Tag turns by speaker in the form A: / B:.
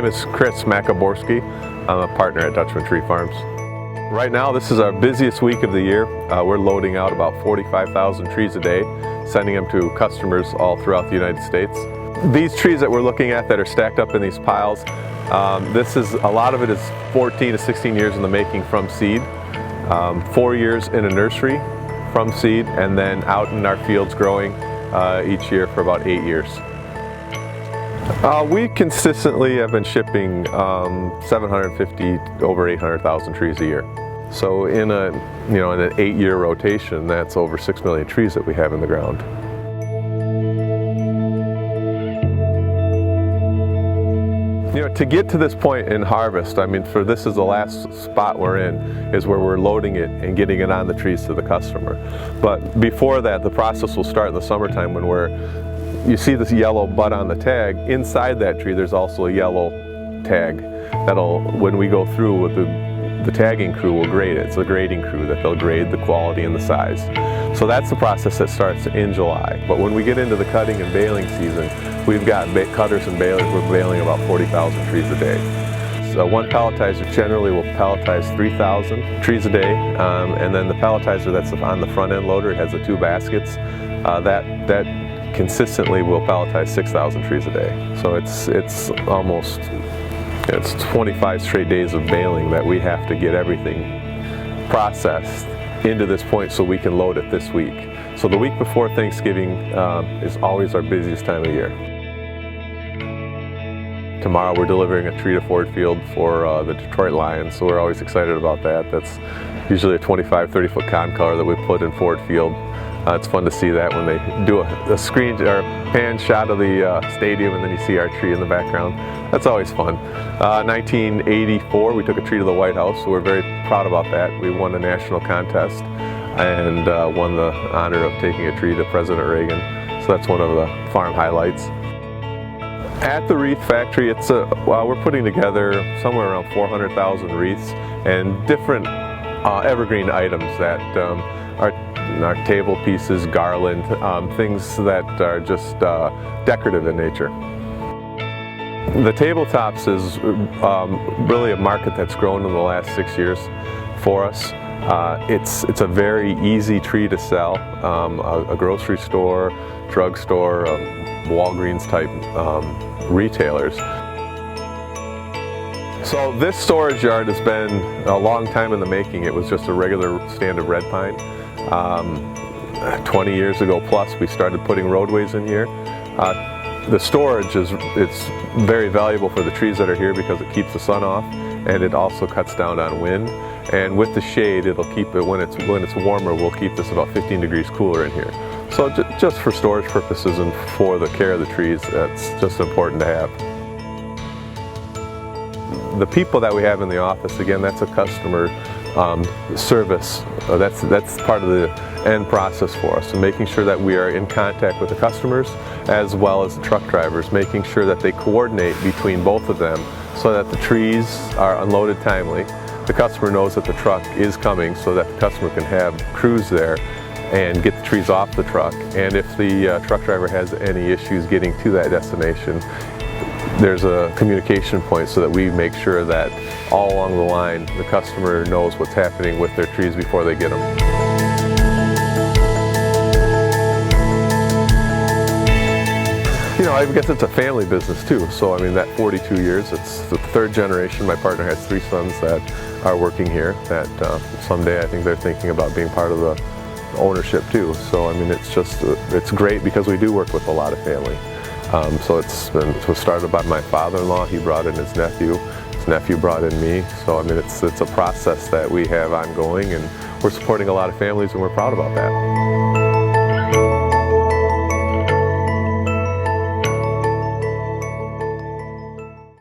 A: name is Chris Makaborski. I'm a partner at Dutchman Tree Farms. Right now, this is our busiest week of the year. We're loading out about 45,000 trees a day, sending them to customers all throughout the United States. These trees that we're looking at that are stacked up in these piles, a lot of it is 14 to 16 years in the making from seed, 4 years in a nursery from seed, and then out in our fields growing each year for about 8 years. We consistently have been shipping 750 over 800,000 trees a year. So in an 8-year rotation, that's over 6 million trees that we have in the ground. To get to this point in harvest, this is the last spot we're in, is where we're loading it and getting it on the trees to the customer. But before that, the process will start in the summertime when you see this yellow bud on the tag. Inside that tree, there's also a yellow tag that'll, when we go through with the tagging crew, will grade it. It's a grading crew that they'll grade the quality and the size. So that's the process that starts in July. But when we get into the cutting and baling season, we've got cutters and balers. We're baling about 40,000 trees a day. So one palletizer generally will palletize 3,000 trees a day, and then the palletizer that's on the front end loader, it has the 2 baskets. That consistently will palletize 6,000 trees a day. So it's 25 straight days of baling that we have to get everything processed into this point so we can load it this week. So the week before Thanksgiving is always our busiest time of year. Tomorrow we're delivering a tree to Ford Field for the Detroit Lions, so we're always excited about that. That's usually a 25, 30-foot con color that we put in Ford Field. It's fun to see that when they do a screen or pan shot of the stadium, and then you see our tree in the background. That's always fun. 1984, we took a tree to the White House, so we're very proud about that. We won a national contest and won the honor of taking a tree to President Reagan. So that's one of the farm highlights. At the wreath factory, we're putting together somewhere around 400,000 wreaths and different evergreen items that are table pieces, garland, things that are just decorative in nature. The tabletops is really a market that's grown in the last 6 years for us. It's a very easy tree to sell. A grocery store, drugstore, Walgreens type retailers. So this storage yard has been a long time in the making. It was just a regular stand of red pine. 20 years ago plus, we started putting roadways in here. The storage it's very valuable for the trees that are here because it keeps the sun off, and it also cuts down on wind. And with the shade, it'll keep it, when it's warmer, we'll keep this about 15 degrees cooler in here. So just for storage purposes and for the care of the trees, that's just important to have. The people that we have in the office, again, that's a customer service. That's part of the end process for us, and making sure that we are in contact with the customers as well as the truck drivers, making sure that they coordinate between both of them so that the trees are unloaded timely. The customer knows that the truck is coming so that the customer can have crews there and get the trees off the truck. And if the truck driver has any issues getting to that destination, there's a communication point so that we make sure that all along the line the customer knows what's happening with their trees before they get them. I guess it's a family business too. So that 42 years, it's the 3rd generation. My partner has 3 sons that are working here that someday I think they're thinking about being part of the ownership too. So it's great because we do work with a lot of family. So it was started by my father-in-law. He brought in his nephew brought in me. So it's a process that we have ongoing, and we're supporting a lot of families, and we're proud about that.